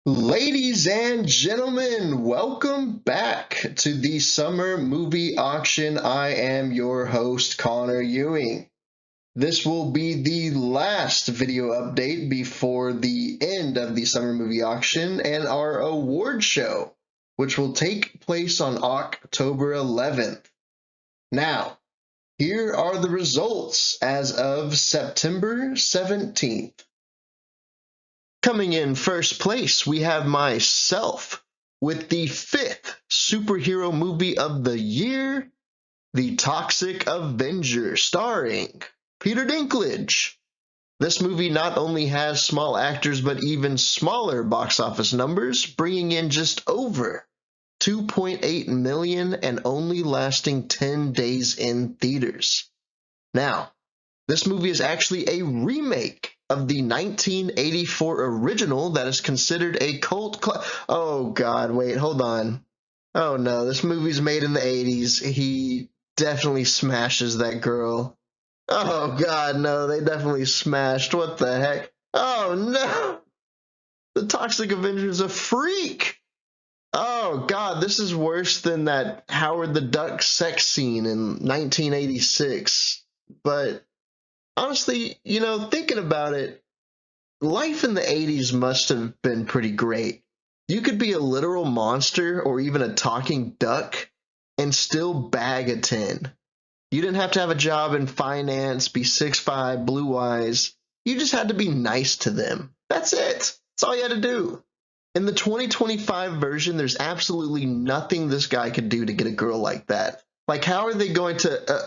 Ladies and gentlemen, welcome back to the Summer Movie Auction. I am your host, Connor Ewing. This will be the last video update before the end of the Summer Movie Auction and our award show, which will take place on October 11th. Now, here are the results as of September 17th. Coming in first place, we have myself with the fifth superhero movie of the year, The Toxic Avenger, starring Peter Dinklage. This movie not only has small actors, but even smaller box office numbers, bringing in just over 2.8 million and only lasting 10 days in theaters. Now, this movie is actually a remake of the 1984 original that is considered a cult Oh God, wait, hold on. Oh no, this movie's made in the 80s. He definitely smashes that girl. Oh God, no, they definitely smashed. What the heck? Oh no! The Toxic Avenger's a freak! Oh God, this is worse than that Howard the Duck sex scene in 1986. But honestly, thinking about it, life in the 80s must have been pretty great. You could be a literal monster or even a talking duck and still bag a 10. You didn't have to have a job in finance, be 6'5", blue eyes. You just had to be nice to them. That's it. That's all you had to do. In the 2025 version, there's absolutely nothing this guy could do to get a girl like that. Like, how are they going to...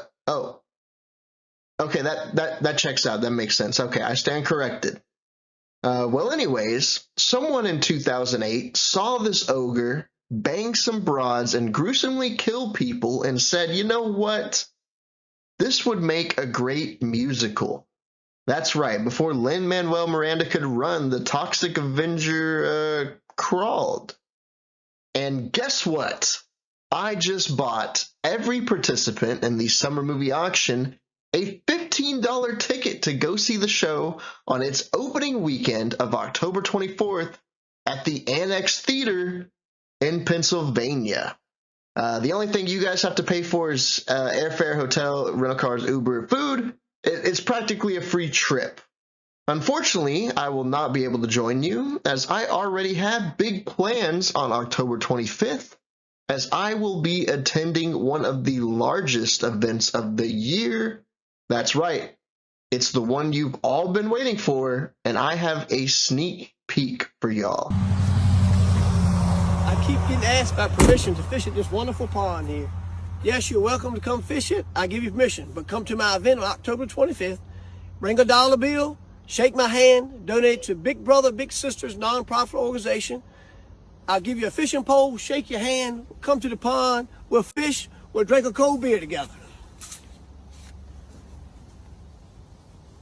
Okay, that checks out. That makes sense. Okay, I stand corrected. Well, anyways, someone in 2008 saw this ogre bang some broads and gruesomely kill people and said, you know what? This would make a great musical. That's right. Before Lin-Manuel Miranda could run, the Toxic Avenger crawled. And guess what? I just bought every participant in the Summer Movie Auction a $15 ticket to go see the show on its opening weekend of October 24th at the Annex Theater in Pennsylvania. The only thing you guys have to pay for is airfare, hotel, rental cars, Uber, food. It's practically a free trip. Unfortunately, I will not be able to join you as I already have big plans on October 25th, as I will be attending one of the largest events of the year. That's right. It's the one you've all been waiting for, and I have a sneak peek for y'all. I keep getting asked about permission to fish at this wonderful pond here. Yes, you're welcome to come fish it. I give you permission, but come to my event on October 25th. Bring a dollar bill, shake my hand, donate to Big Brother Big Sisters nonprofit organization. I'll give you a fishing pole, shake your hand, come to the pond, we'll fish, we'll drink a cold beer together.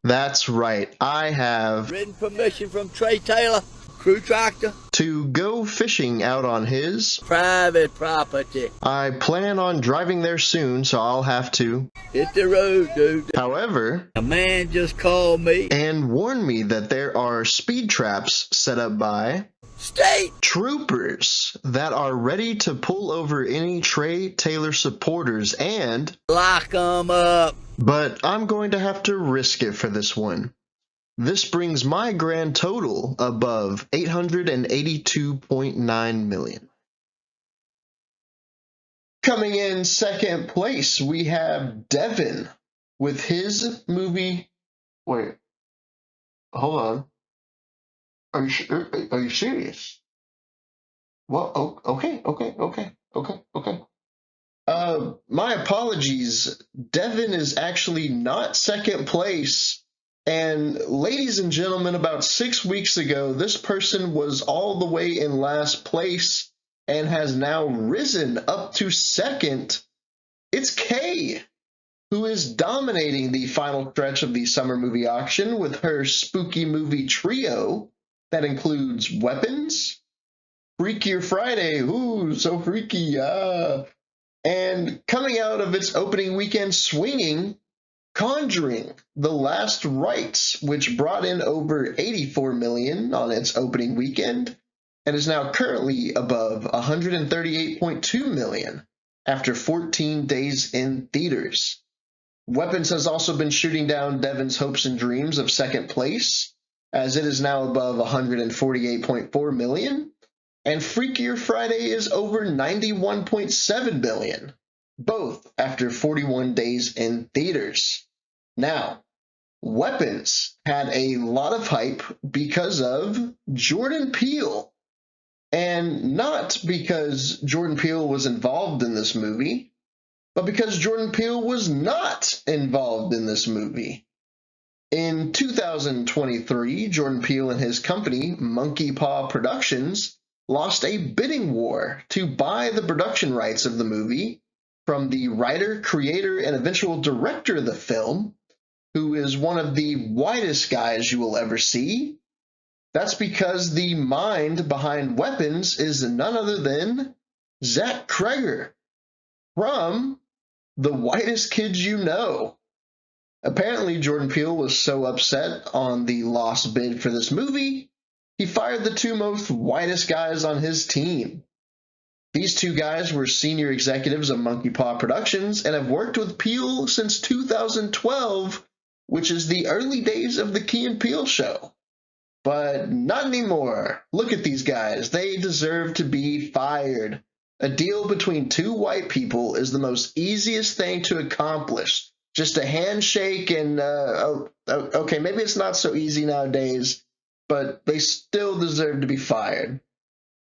That's right. I have Written permission from Trey Taylor, Crew Tractor, to go fishing out on his private property. I plan on driving there soon, so I'll have to Hit the road, dude. However, A man just called me and warned me that there are speed traps set up by state troopers that are ready to pull over any Trey Taylor supporters and lock 'em up. But I'm going to have to risk it for this one. This brings my grand total above 882.9 million. Coming in second place, we have Devin with his movie. Wait, hold on. Are you serious? Well, okay. My apologies. Devin is actually not second place. And ladies and gentlemen, about 6 weeks ago, this person was all the way in last place and has now risen up to second. It's Kay, who is dominating the final stretch of the Summer Movie Auction with her spooky movie trio that includes Weapons, Freakier Friday, ooh, so freaky, and coming out of its opening weekend swinging, Conjuring, The Last Rites, which brought in over 84 million on its opening weekend. and is now currently above 138.2 million after 14 days in theaters. Weapons has also been shooting down Devin's hopes and dreams of second place, as it is now above 148.4 million, and Freakier Friday is over 91.7 million, both after 41 days in theaters. Now, Weapons had a lot of hype because of Jordan Peele, and not because Jordan Peele was involved in this movie, but because Jordan Peele was not involved in this movie. In 2023, Jordan Peele and his company, Monkey Paw Productions, lost a bidding war to buy the production rights of the movie from the writer, creator, and eventual director of the film, who is one of the whitest guys you will ever see. That's because the mind behind Weapons is none other than Zach Cregger from The Whitest Kids You Know. Apparently, Jordan Peele was so upset on the lost bid for this movie, he fired the two most whitest guys on his team. These two guys were senior executives of Monkey Paw Productions and have worked with Peele since 2012, which is the early days of the Key and Peele show. But not anymore. Look at these guys. They deserve to be fired. A deal between two white people is the most easiest thing to accomplish. Just a handshake and, okay, maybe it's not so easy nowadays, but they still deserve to be fired.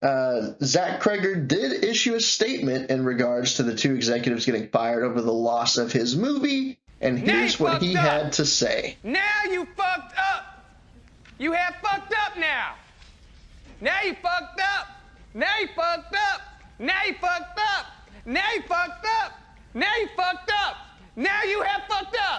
Zach Cregger did issue a statement in regards to the two executives getting fired over the loss of his movie, and here's what he had to say. Now you fucked up. You have fucked up now. Now you fucked up. Now you fucked up. Now you fucked up. Now you fucked up. Now you fucked up. Now you have fucked up.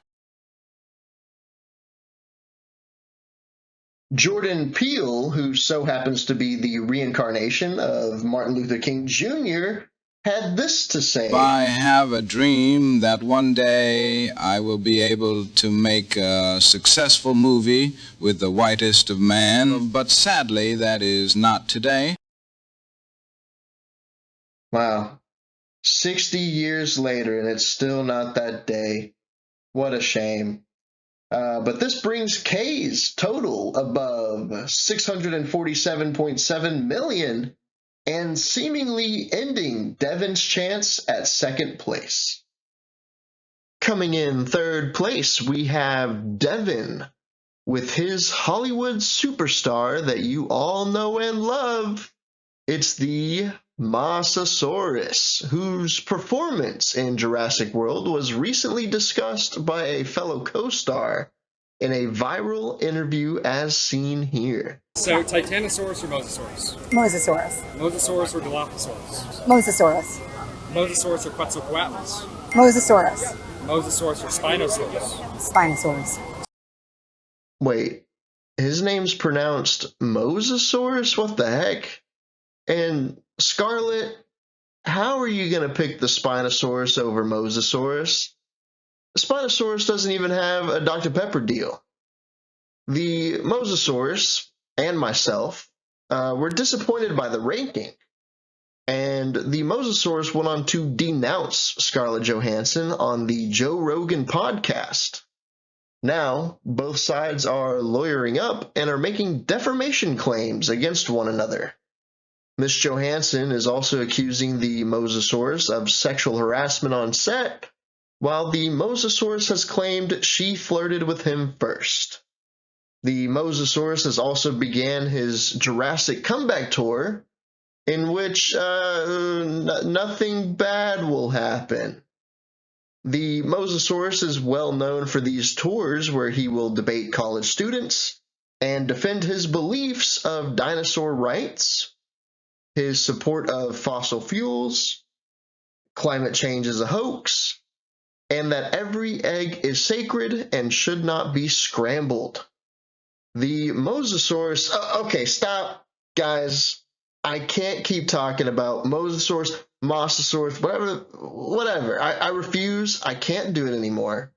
Jordan Peele, who so happens to be the reincarnation of Martin Luther King Jr., had this to say. I have a dream that one day I will be able to make a successful movie with the whitest of man, but sadly that is not today. Wow. 60 years later, and it's still not that day. What a shame. But this brings K's total above 647.7 million and seemingly ending Devin's chance at second place. Coming in third place, we have Devin with his Hollywood superstar that you all know and love. It's the Mosasaurus, whose performance in Jurassic World was recently discussed by a fellow co-star in a viral interview as seen here. So, Titanosaurus or Mosasaurus? Mosasaurus. Mosasaurus or Dilophosaurus? Mosasaurus. Mosasaurus or Quetzalcoatlus? Mosasaurus. Mosasaurus or Spinosaurus? Spinosaurus. Wait, his name's pronounced Mosasaurus? What the heck? And Scarlett, how are you going to pick the Spinosaurus over Mosasaurus? The Spinosaurus doesn't even have a Dr. Pepper deal. The Mosasaurus and myself were disappointed by the ranking, and the Mosasaurus went on to denounce Scarlett Johansson on the Joe Rogan podcast. Now, both sides are lawyering up and are making defamation claims against one another. Miss Johansson is also accusing the Mosasaurus of sexual harassment on set, while the Mosasaurus has claimed she flirted with him first. The Mosasaurus has also began his Jurassic comeback tour, in which nothing bad will happen. The Mosasaurus is well known for these tours where he will debate college students and defend his beliefs of dinosaur rights, his support of fossil fuels, climate change is a hoax, and that every egg is sacred and should not be scrambled. The Mosasaurus... okay, stop, guys. I can't keep talking about Mosasaurus, Mosasaurus, whatever. I refuse. I can't do it anymore.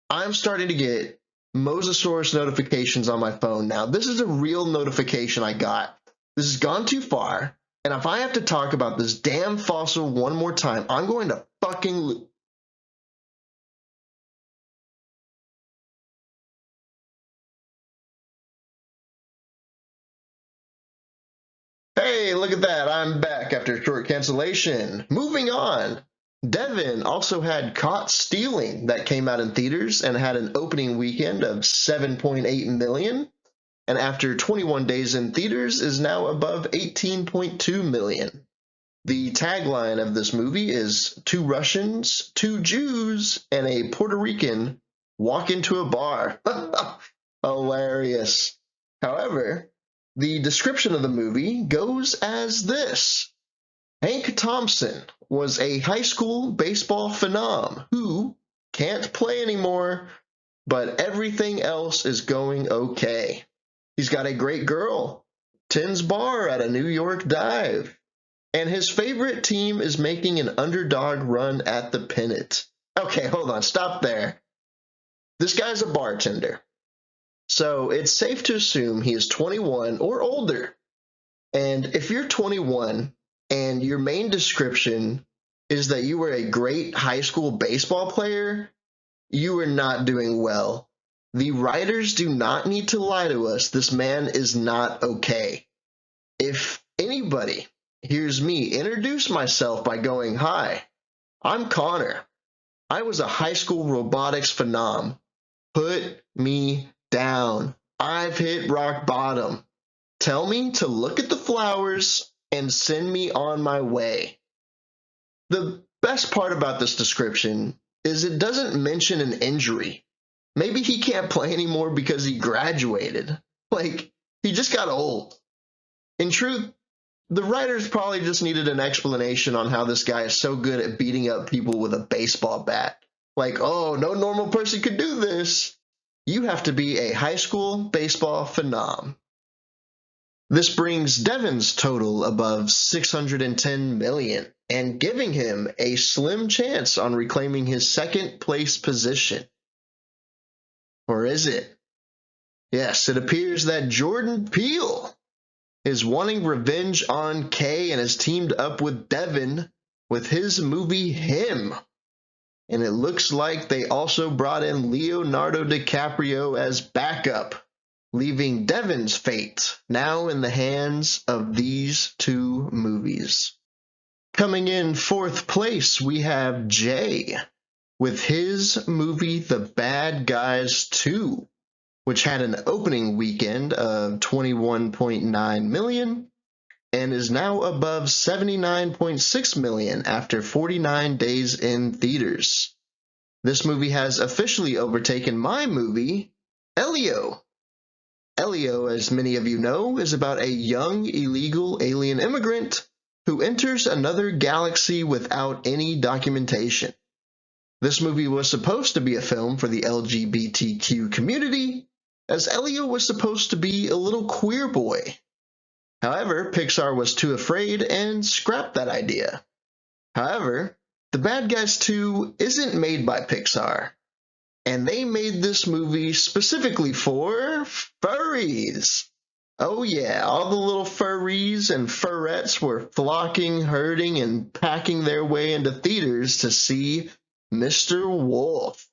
I'm starting to get Mosasaurus notifications on my phone now. This is a real notification I got. This has gone too far. And if I have to talk about this damn fossil one more time, I'm going to fucking Hey, look at that. I'm back after a short cancellation. Moving on. Devin also had Caught Stealing that came out in theaters and had an opening weekend of 7.8 million. And after 21 days in theaters is now above 18.2 million. The tagline of this movie is 2 Russians, 2 Jews, and a Puerto Rican walk into a bar. Hilarious. However, the description of the movie goes as this. Hank Thompson was a high school baseball phenom who can't play anymore, but everything else is going okay. He's got a great girl, tends bar at a New York dive, and his favorite team is making an underdog run at the pennant. Okay, hold on, stop there. This guy's a bartender. So it's safe to assume he is 21 or older. And if you're 21 and your main description is that you were a great high school baseball player, you are not doing well. The writers do not need to lie to us. This man is not okay. If anybody hears me introduce myself by going, "Hi, I'm Connor. I was a high school robotics phenom. Put me down. I've hit rock bottom. Tell me to look at the flowers and send me on my way." The best part about this description is it doesn't mention an injury. Maybe he can't play anymore because he graduated. Like, he just got old. In truth, the writers probably just needed an explanation on how this guy is so good at beating up people with a baseball bat. Like, oh, no normal person could do this. You have to be a high school baseball phenom. This brings Devin's total above 610 million and giving him a slim chance on reclaiming his second place position. Or is it? Yes, it appears that Jordan Peele is wanting revenge on Kay and has teamed up with Devin with his movie Him. And it looks like they also brought in Leonardo DiCaprio as backup, leaving Devin's fate now in the hands of these 2 movies. Coming in 4th place, we have Jay with his movie The Bad Guys 2, which had an opening weekend of 21.9 million and is now above 79.6 million after 49 days in theaters. This movie has officially overtaken my movie, Elio. Elio, as many of you know, is about a young illegal alien immigrant who enters another galaxy without any documentation. This movie was supposed to be a film for the LGBTQ community, as Elio was supposed to be a little queer boy. However, Pixar was too afraid and scrapped that idea. However, The Bad Guys 2 isn't made by Pixar, and they made this movie specifically for furries. Oh yeah, all the little furries and furrettes were flocking, herding, and packing their way into theaters to see Mr. Wolf.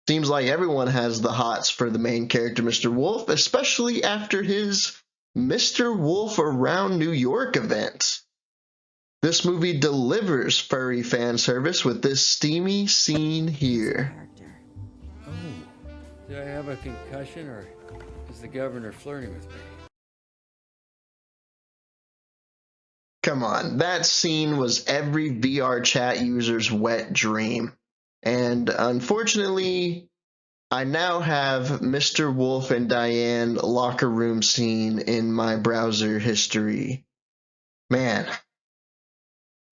Seems like everyone has the hots for the main character, Mr. Wolf, especially after his Mr. Wolf Around New York event. This movie delivers furry fan service with this steamy scene here. Oh, did I have a concussion or is the governor flirting with me? Come on, that scene was every VR chat user's wet dream. And unfortunately, I now have Mr. Wolf and Diane locker room scene in my browser history. Man,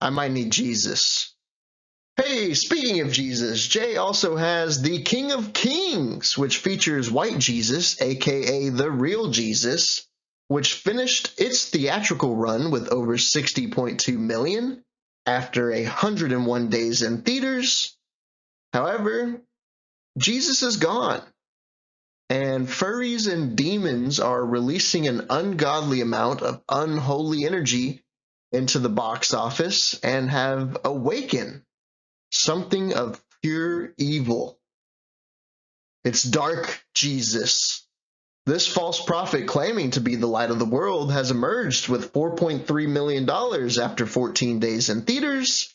I might need Jesus. Hey, speaking of Jesus, Jay also has The King of Kings, which features White Jesus, aka The Real Jesus, which finished its theatrical run with over 60.2 million after 101 days in theaters. However, Jesus is gone. And furries and demons are releasing an ungodly amount of unholy energy into the box office and have awakened something of pure evil. It's Dark Jesus. This false prophet claiming to be the light of the world has emerged with $4.3 million after 14 days in theaters.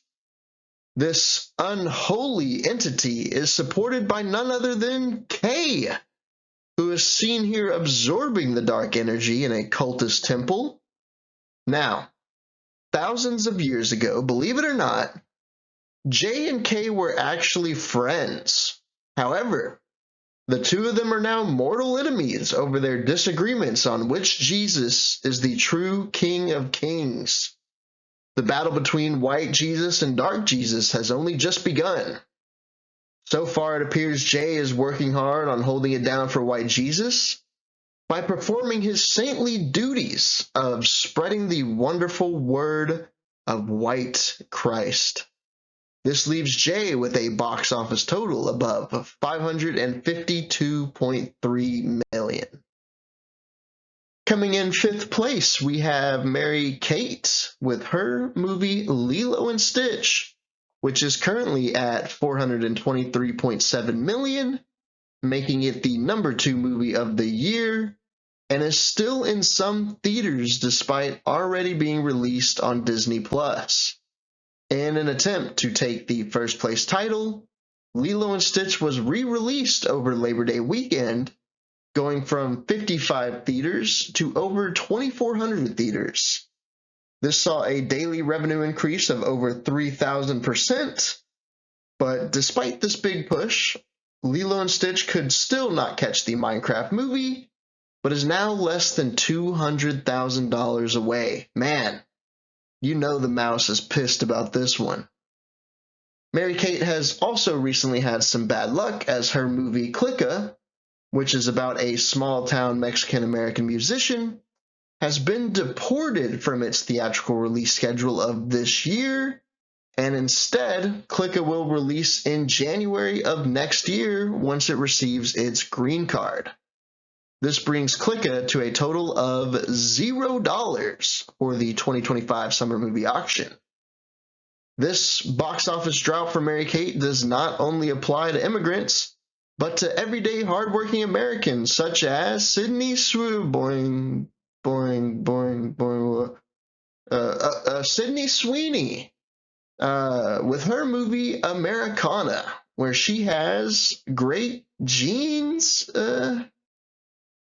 This unholy entity is supported by none other than Kay, who is seen here absorbing the dark energy in a cultist temple. Now, thousands of years ago, believe it or not, Jay and Kay were actually friends. However, the two of them are now mortal enemies over their disagreements on which Jesus is the true King of Kings. The battle between White Jesus and Dark Jesus has only just begun. So far, it appears Jay is working hard on holding it down for White Jesus by performing his saintly duties of spreading the wonderful word of White Christ. This leaves Jay with a box office total above $552.3 million. Coming in fifth place, we have Mary-Kate with her movie Lilo and Stitch, which is currently at $423.7 million, making it the number 2 movie of the year, and is still in some theaters despite already being released on Disney+. In an attempt to take the first place title, Lilo and Stitch was re-released over Labor Day weekend, going from 55 theaters to over 2,400 theaters. This saw a daily revenue increase of over 3,000%, but despite this big push, Lilo and Stitch could still not catch the Minecraft movie, but is now less than $200,000 away. Man, you know the mouse is pissed about this one. Mary-Kate has also recently had some bad luck as her movie Clica, which is about a small-town Mexican-American musician, has been deported from its theatrical release schedule of this year, and instead, Clica will release in January of next year once it receives its green card. This brings Clica to a total of $0 for the 2025 summer movie auction. This box office drought for Mary-Kate does not only apply to immigrants, but to everyday hardworking Americans such as Sydney Sweeney, Sydney Sweeney, with her movie Americana, where she has great genes.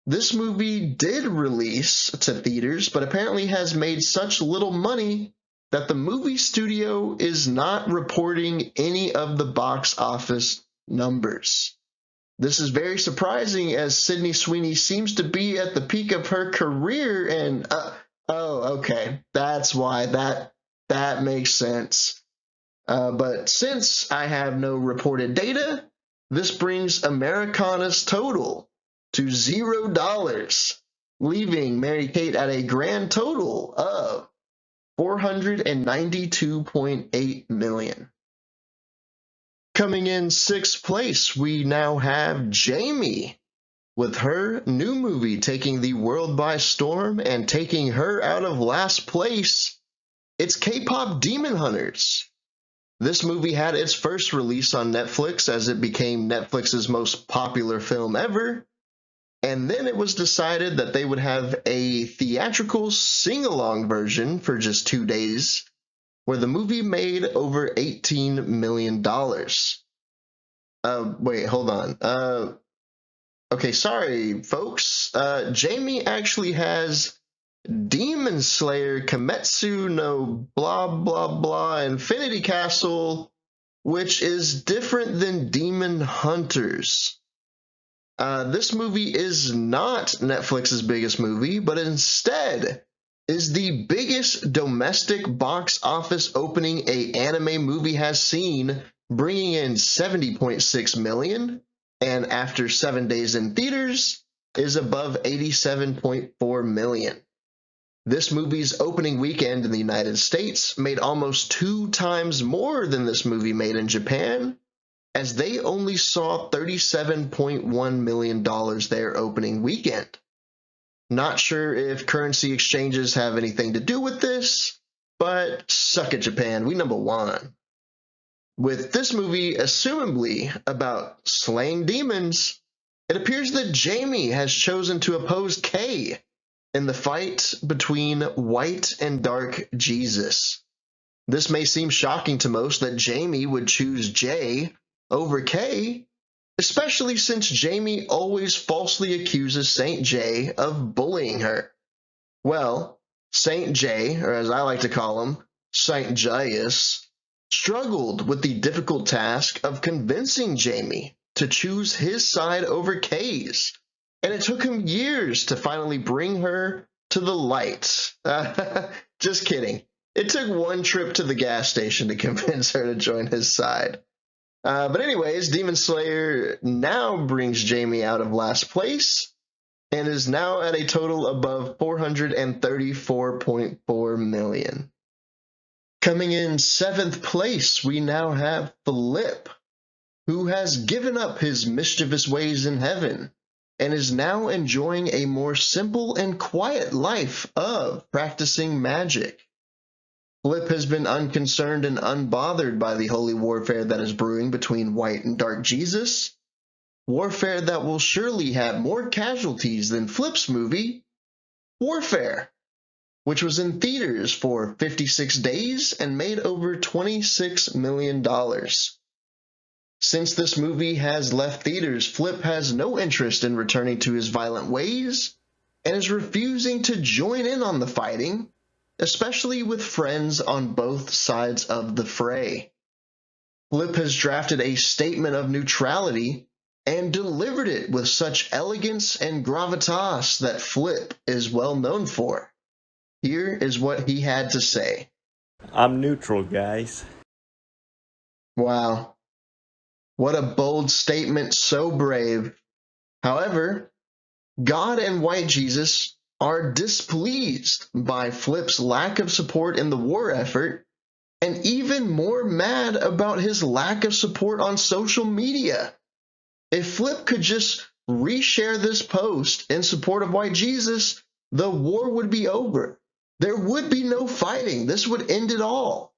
This movie did release to theaters, but apparently has made such little money that the movie studio is not reporting any of the box office numbers. This is very surprising as Sydney Sweeney seems to be at the peak of her career and, okay, that's why that makes sense. But since I have no reported data, this brings Americana's total to $0, leaving Mary-Kate at a grand total of $492.8 million. Coming in sixth place, we now have Jamie with her new movie taking the world by storm and taking her out of last place. It's K-pop Demon Hunters. This movie had its first release on Netflix as it became Netflix's most popular film ever. And then it was decided that they would have a theatrical sing-along version for just 2 days, where the movie made over $18 million. Wait, hold on. Okay, sorry, folks. Jamie actually has Demon Slayer Kimetsu no blah blah blah Infinity Castle, which is different than Demon Hunters. This movie is not Netflix's biggest movie, but instead is the biggest domestic box office opening an anime movie has seen, bringing in $70.6 million, and after 7 days in theaters is above $87.4 million. This movie's opening weekend in the United States made almost 2 times more than this movie made in Japan, as they only saw $37.1 million their opening weekend. Not sure if currency exchanges have anything to do with this, but suck it, Japan, we number one. With this movie assumably about slaying demons, it appears that Jamie has chosen to oppose Kay in the fight between white and dark Jesus. This may seem shocking to most that Jamie would choose Jay over Kay, especially since Jamie always falsely accuses Saint Jay of bullying her. Well, Saint Jay, or as I like to call him, Saint Jaius, struggled with the difficult task of convincing Jamie to choose his side over Kay's, and it took him years to finally bring her to the light. Just kidding. It took one trip to the gas station to convince her to join his side. But anyways, Demon Slayer now brings Jamie out of last place and is now at a total above $434.4 million. Coming in 7th place, we now have Flip, who has given up his mischievous ways in heaven and is now enjoying a more simple and quiet life of practicing magic. Flip has been unconcerned and unbothered by the holy warfare that is brewing between white and dark Jesus, warfare that will surely have more casualties than Flip's movie, Warfare, which was in theaters for 56 days and made over $26 million. Since this movie has left theaters, Flip has no interest in returning to his violent ways and is refusing to join in on the fighting, especially with friends on both sides of the fray. Flip has drafted a statement of neutrality and delivered it with such elegance and gravitas that Flip is well known for. Here is what he had to say. I'm neutral, guys. Wow. What a bold statement, so brave. However, God and white Jesus are displeased by Flip's lack of support in the war effort and even more mad about his lack of support on social media. If Flip could just reshare this post in support of white Jesus, the war would be over. There would be no fighting. This would end it all.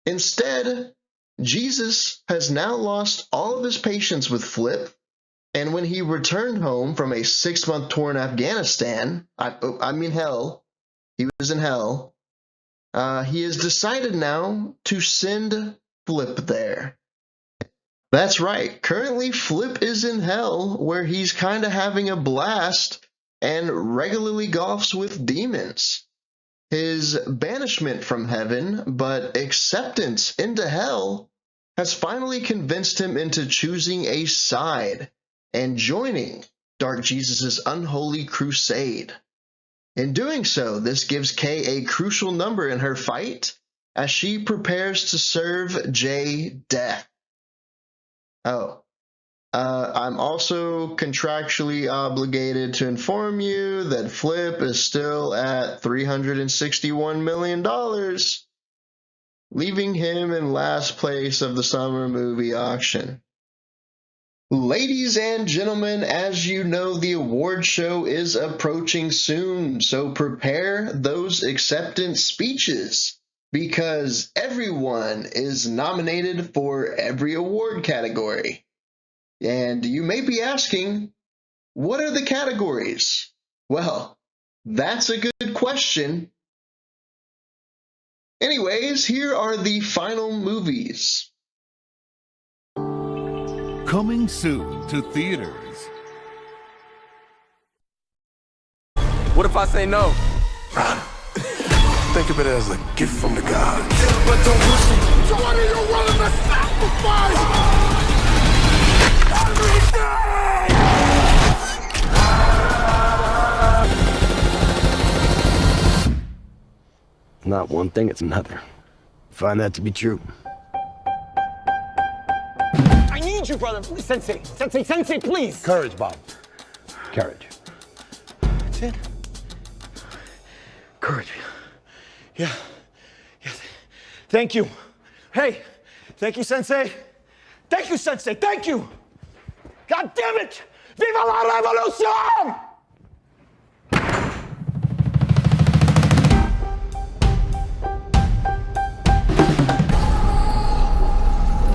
Instead, Jesus has now lost all of his patience with Flip, and when he returned home from a 6-month tour in Afghanistan, hell, he was in hell, he has decided now to send Flip there. That's right, currently Flip is in hell, where he's kind of having a blast and regularly golfs with demons. His banishment from heaven, but acceptance into hell, has finally convinced him into choosing a side and joining Dark Jesus' unholy crusade. In doing so, this gives Kay a crucial number in her fight as she prepares to serve Jay death. I'm also contractually obligated to inform you that Flip is still at $361 million, leaving him in last place of the summer movie auction. Ladies and gentlemen, as you know, the award show is approaching soon, so prepare those acceptance speeches, because everyone is nominated for every award category. And you may be asking, what are the categories? Well, that's a good question. Anyways, here are the final movies. Coming soon to theaters. What if I say no? Think of it as a gift from the gods. But don't listen. So what are you willing to sacrifice? Not one thing, it's another. Find that to be true. I need you, brother. Sensei, please. Courage, Bob. Courage. That's it. Courage. Yeah. Yes. Thank you. Hey, thank you, Sensei. Thank you, Sensei. Thank you. God damn it! Viva la revolution!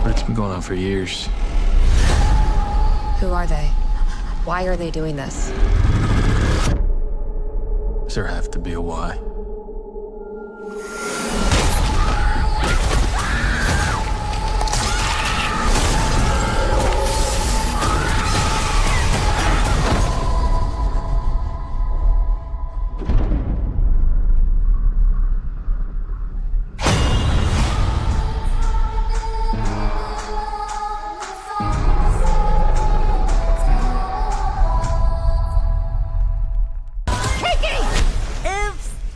But it's been going on for years. Who are they? Why are they doing this? Does there have to be a why?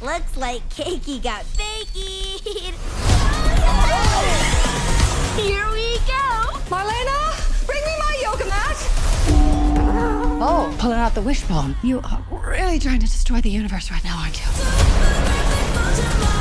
Looks like Cakey got fakey. Here we go. Marlena, bring me my yoga mat. Oh, pulling out the wishbone. You are really trying to destroy the universe right now, aren't you?